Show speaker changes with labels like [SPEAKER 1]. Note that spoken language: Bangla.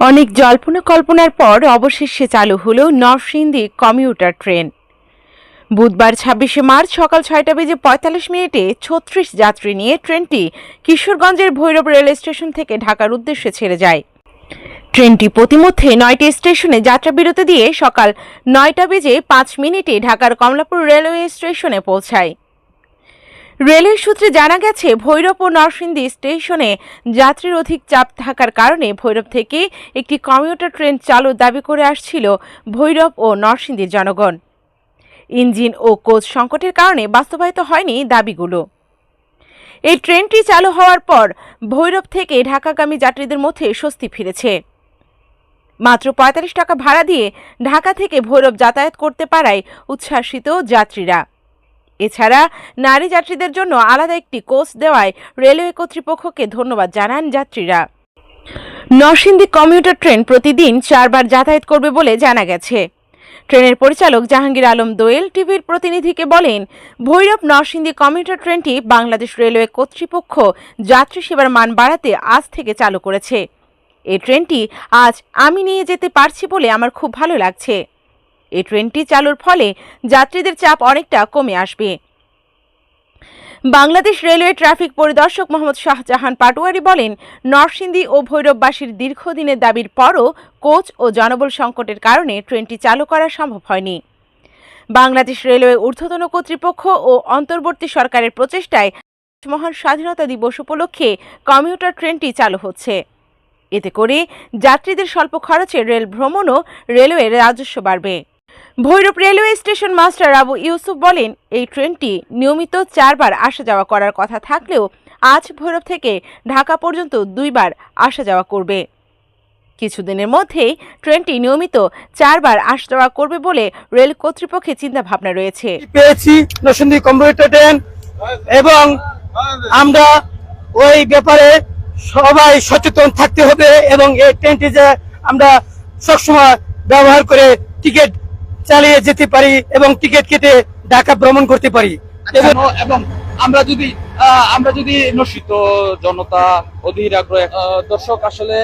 [SPEAKER 1] অনেক জল্পনা কল্পনার পর অবশেষে চালু হলো নরসিংদী কমিউটার ট্রেন। বুধবার ২৬শে মার্চ সকাল ৬টা বেজে ৪৫ মিনিটে ৩৬ যাত্রী নিয়ে ট্রেনটি কিশোরগঞ্জের ভৈরব রেল স্টেশন থেকে ঢাকার উদ্দেশ্যে ছেড়ে যায়। ট্রেনটি প্রতিমধ্যে ৯টি স্টেশনে যাত্রাবিরতি দিয়ে সকাল ৯টা বেজে ৫ মিনিটে ঢাকার কমলাপুর রেলওয়ে স্টেশনে পৌঁছায়। রেলওয়ে সূত্রে জানা গেছে, ভৈরব ও নরসিংদী স্টেশনে যাত্রীর অধিক চাপ থাকার কারণে ভৈরব থেকে একটি কমিউটার ট্রেন চালুর দাবি করে আসছিল ভৈরব ও নরসিংদীর জনগণ। ইঞ্জিন ও কোচ সংকটের কারণে বাস্তবায়িত হয়নি দাবিগুলো। এই ট্রেনটি চালু হওয়ার পর ভৈরব থেকে ঢাকাগামী যাত্রীদের মধ্যে স্বস্তি ফিরেছে। মাত্র ৪৫ টাকা ভাড়া দিয়ে ঢাকা থেকে ভৈরব যাতায়াত করতে পারায় উচ্ছ্বাসিত যাত্রীরা। এছাড়া নারী যাত্রীদের জন্য আলাদা একটি কোচ দেওয়ায় রেলওয়ে কর্তৃপক্ষকে ধন্যবাদ জানান যাত্রীরা। নরসিংদী কমিউটার ট্রেন প্রতিদিন ৪ বার যাতায়াত করবে বলে জানা গেছে। ট্রেনের পরিচালক জাহাঙ্গীর আলম দোয়েল টিভির প্রতিনিধিকে বলেন, ভৈরব নরসিংদী কমিউটার ট্রেনটি বাংলাদেশ রেলওয়ে কর্তৃপক্ষ যাত্রী সেবার মান বাড়াতে আজ থেকে চালু করেছে। এই ট্রেনটি আজ আমি নিয়ে যেতে পারছি বলে আমার খুব ভালো লাগছে। এই ট্রেনটি চালুর ফলে যাত্রীদের চাপ অনেকটা কমে আসবে। বাংলাদেশ রেলওয়ে ট্রাফিক পরিদর্শক মোহাম্মদ শাহজাহান পাটোয়ারি বলেন, নরসিংদী ও ভৈরববাসীর দীর্ঘদিনের দাবির পরও কোচ ও জনবল সংকটের কারণে ট্রেনটি চালু করা সম্ভব হয়নি। বাংলাদেশ রেলওয়ে ঊর্ধ্বতন কর্তৃপক্ষ ও অন্তর্বর্তী সরকারের প্রচেষ্টায় মহান স্বাধীনতা দিবস উপলক্ষে কমিউটার ট্রেনটি চালু হচ্ছে। এতে করে যাত্রীদের স্বল্প খরচে রেল ভ্রমণ ও রেলওয়ের রাজস্ব বাড়বে। Bhairab railway station master Abu Yusuf বলেন, এই ট্রেনটি নিয়মিত ৪ বার আসা যাওয়া করার কথা থাকলেও আজ ভৈরব থেকে ঢাকা পর্যন্ত ২ বার আসা যাওয়া করবে। কিছুদিনের মধ্যেই ট্রেনটি নিয়মিত ৪ বার আসা যাওয়া করবে বলে রেল কর্তৃপক্ষের চিন্তা ভাবনা রয়েছে।
[SPEAKER 2] পেয়েছি নরসিংদী কমিউটার ট্রেন, এবং আমরা ওই ব্যাপারে সবাই সচেতন থাকতে হবে এবং এই ট্রেনটি যে আমরা সবসময় ব্যবহার করে টিকিট চালিয়ে যেতে পারি এবং টিকিট কেটে ঢাকা ভ্রমণ করতে পারি।
[SPEAKER 3] এবং আমরা যদি নশিত জনতা অধীর আগ্রহ দর্শক আসলে